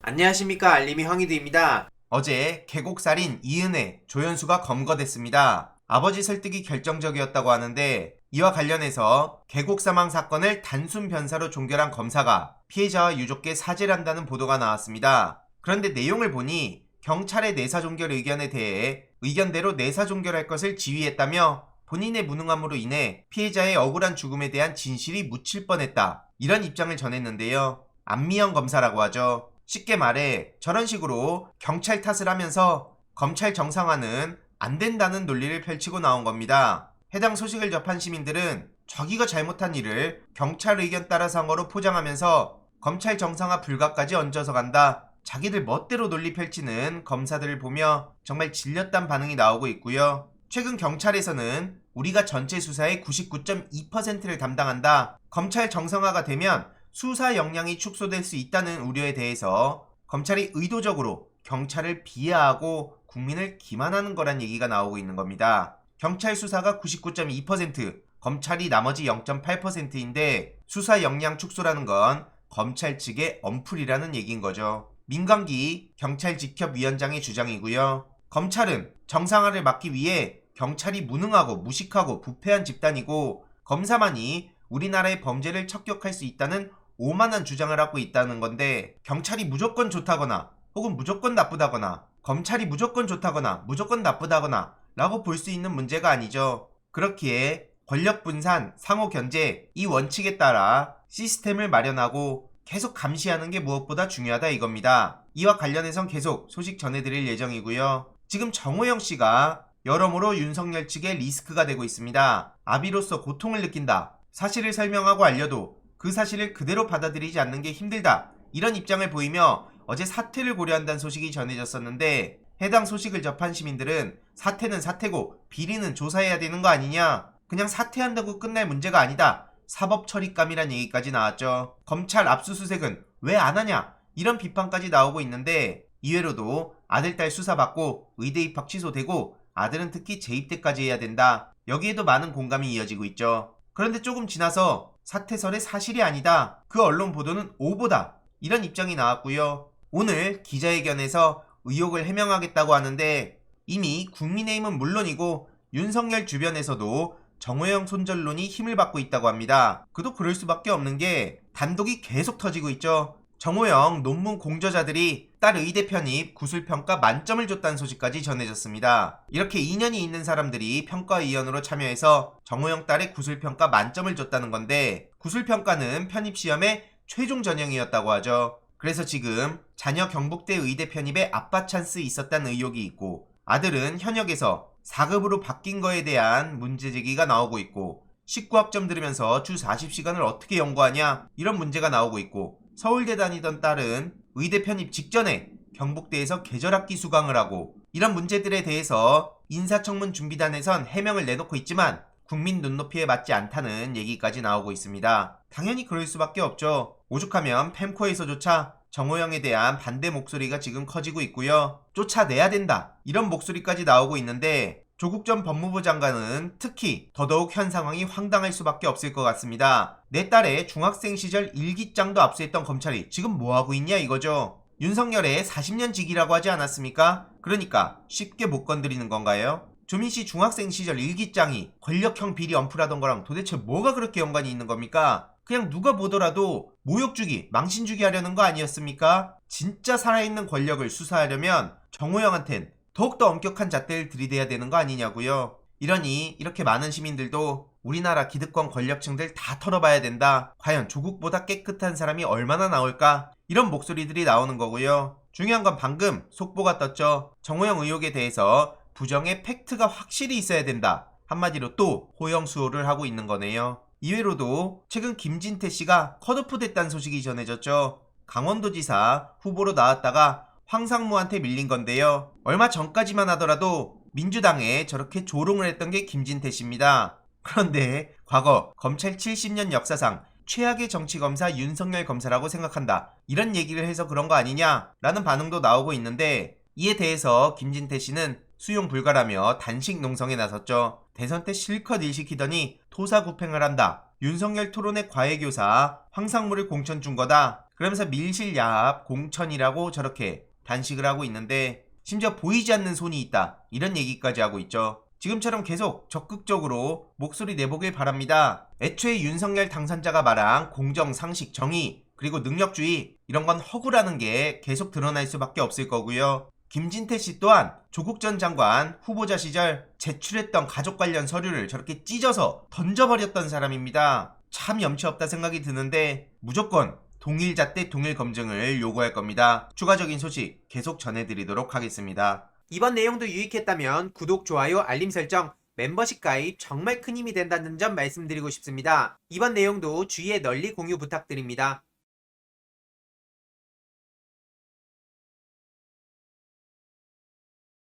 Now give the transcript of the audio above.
안녕하십니까, 알림이 황희두입니다. 어제 계곡살인 이은혜, 조연수가 검거됐습니다. 아버지 설득이 결정적이었다고 하는데, 이와 관련해서 계곡 사망 사건을 단순 변사로 종결한 검사가 피해자와 유족께 사죄를 한다는 보도가 나왔습니다. 그런데 내용을 보니 경찰의 내사 종결 의견에 대해 의견대로 내사 종결할 것을 지휘했다며 본인의 무능함으로 인해 피해자의 억울한 죽음에 대한 진실이 묻힐 뻔했다, 이런 입장을 전했는데요. 안미영 검사라고 하죠. 쉽게 말해 저런 식으로 경찰 탓을 하면서 검찰 정상화는 안 된다는 논리를 펼치고 나온 겁니다. 해당 소식을 접한 시민들은 자기가 잘못한 일을 경찰 의견 따라 상어로 포장하면서 검찰 정상화 불가까지 얹어서 간다, 자기들 멋대로 논리 펼치는 검사들을 보며 정말 질렸단 반응이 나오고 있고요. 최근 경찰에서는 우리가 전체 수사의 99.2%를 담당한다, 검찰 정상화가 되면 수사 역량이 축소될 수 있다는 우려에 대해서 검찰이 의도적으로 경찰을 비하하고 국민을 기만하는 거란 얘기가 나오고 있는 겁니다. 경찰 수사가 99.2%, 검찰이 나머지 0.8%인데 수사 역량 축소라는 건 검찰 측의 엄풀이라는 얘기인 거죠. 민광기 경찰직협위원장의 주장이고요. 검찰은 정상화를 막기 위해 경찰이 무능하고 무식하고 부패한 집단이고 검사만이 우리나라의 범죄를 척결할 수 있다는 오만한 주장을 하고 있다는 건데, 경찰이 무조건 좋다거나 혹은 무조건 나쁘다거나 검찰이 무조건 좋다거나 무조건 나쁘다거나 라고 볼 수 있는 문제가 아니죠. 그렇기에 권력 분산, 상호 견제, 이 원칙에 따라 시스템을 마련하고 계속 감시하는 게 무엇보다 중요하다 이겁니다. 이와 관련해선 계속 소식 전해드릴 예정이고요. 지금 정호영 씨가 여러모로 윤석열 측의 리스크가 되고 있습니다. 아비로서 고통을 느낀다, 사실을 설명하고 알려도 그 사실을 그대로 받아들이지 않는 게 힘들다, 이런 입장을 보이며 어제 사퇴를 고려한다는 소식이 전해졌었는데, 해당 소식을 접한 시민들은 사퇴는 사퇴고 비리는 조사해야 되는 거 아니냐, 그냥 사퇴한다고 끝날 문제가 아니다, 사법 처리감이란 얘기까지 나왔죠. 검찰 압수수색은 왜 안 하냐, 이런 비판까지 나오고 있는데, 이외로도 아들 딸 수사받고 의대 입학 취소되고 아들은 특히 재입대까지 해야 된다, 여기에도 많은 공감이 이어지고 있죠. 그런데 조금 지나서 사퇴설의 사실이 아니다, 그 언론 보도는 오보다, 이런 입장이 나왔고요. 오늘 기자회견에서 의혹을 해명하겠다고 하는데, 이미 국민의힘은 물론이고 윤석열 주변에서도 정호영 손절론이 힘을 받고 있다고 합니다. 그도 그럴 수밖에 없는 게 단독이 계속 터지고 있죠. 정호영 논문 공저자들이 딸 의대 편입 구술평가 만점을 줬다는 소식까지 전해졌습니다. 이렇게 인연이 있는 사람들이 평가위원으로 참여해서 정호영 딸의 구술평가 만점을 줬다는 건데, 구술평가는 편입시험의 최종 전형이었다고 하죠. 그래서 지금 자녀 경북대 의대 편입에 아빠 찬스 있었다는 의혹이 있고, 아들은 현역에서 4급으로 바뀐 거에 대한 문제제기가 나오고 있고, 19학점 들으면서 주 40시간을 어떻게 연구하냐, 이런 문제가 나오고 있고, 서울대 다니던 딸은 의대 편입 직전에 경북대에서 계절학기 수강을 하고, 이런 문제들에 대해서 인사청문 준비단에선 해명을 내놓고 있지만 국민 눈높이에 맞지 않다는 얘기까지 나오고 있습니다. 당연히 그럴 수밖에 없죠. 오죽하면 펜코에서조차 정호영에 대한 반대 목소리가 지금 커지고 있고요. 쫓아내야 된다, 이런 목소리까지 나오고 있는데, 조국 전 법무부 장관은 특히 더더욱 현 상황이 황당할 수밖에 없을 것 같습니다. 내 딸의 중학생 시절 일기장도 압수했던 검찰이 지금 뭐하고 있냐 이거죠. 윤석열의 40년 직이라고 하지 않았습니까? 그러니까 쉽게 못 건드리는 건가요? 조민씨 중학생 시절 일기장이 권력형 비리 엄플하던 거랑 도대체 뭐가 그렇게 연관이 있는 겁니까? 그냥 누가 보더라도 모욕주기, 망신주기 하려는 거 아니었습니까? 진짜 살아있는 권력을 수사하려면 정호영한텐 더욱더 엄격한 잣대를 들이대야 되는 거 아니냐고요. 이러니 이렇게 많은 시민들도 우리나라 기득권 권력층들 다 털어봐야 된다, 과연 조국보다 깨끗한 사람이 얼마나 나올까, 이런 목소리들이 나오는 거고요. 중요한 건 방금 속보가 떴죠. 정호영 의혹에 대해서 부정의 팩트가 확실히 있어야 된다, 한마디로 또 호영수호를 하고 있는 거네요. 이외로도 최근 김진태 씨가 컷오프 됐다는 소식이 전해졌죠. 강원도지사 후보로 나왔다가 황상무한테 밀린 건데요. 얼마 전까지만 하더라도 민주당에 저렇게 조롱을 했던 게 김진태 씨입니다. 그런데 과거 검찰 70년 역사상 최악의 정치검사 윤석열 검사라고 생각한다, 이런 얘기를 해서 그런 거 아니냐 라는 반응도 나오고 있는데, 이에 대해서 김진태 씨는 수용 불가라며 단식 농성에 나섰죠. 대선 때 실컷 일 시키더니 토사구팽을 한다, 윤석열 토론회 과외교사 황상무를 공천 준 거다, 그러면서 밀실야합, 공천이라고 저렇게 단식을 하고 있는데 심지어 보이지 않는 손이 있다 이런 얘기까지 하고 있죠. 지금처럼 계속 적극적으로 목소리 내보길 바랍니다. 애초에 윤석열 당선자가 말한 공정, 상식, 정의 그리고 능력주의 이런 건 허구라는 게 계속 드러날 수밖에 없을 거고요. 김진태 씨 또한 조국 전 장관 후보자 시절 제출했던 가족 관련 서류를 저렇게 찢어서 던져버렸던 사람입니다. 참 염치 없다 생각이 드는데 무조건 동일 잣대 동일 검증을 요구할 겁니다. 추가적인 소식 계속 전해드리도록 하겠습니다. 이번 내용도 유익했다면 구독, 좋아요, 알림 설정, 멤버십 가입 정말 큰 힘이 된다는 점 말씀드리고 싶습니다. 이번 내용도 주위에 널리 공유 부탁드립니다.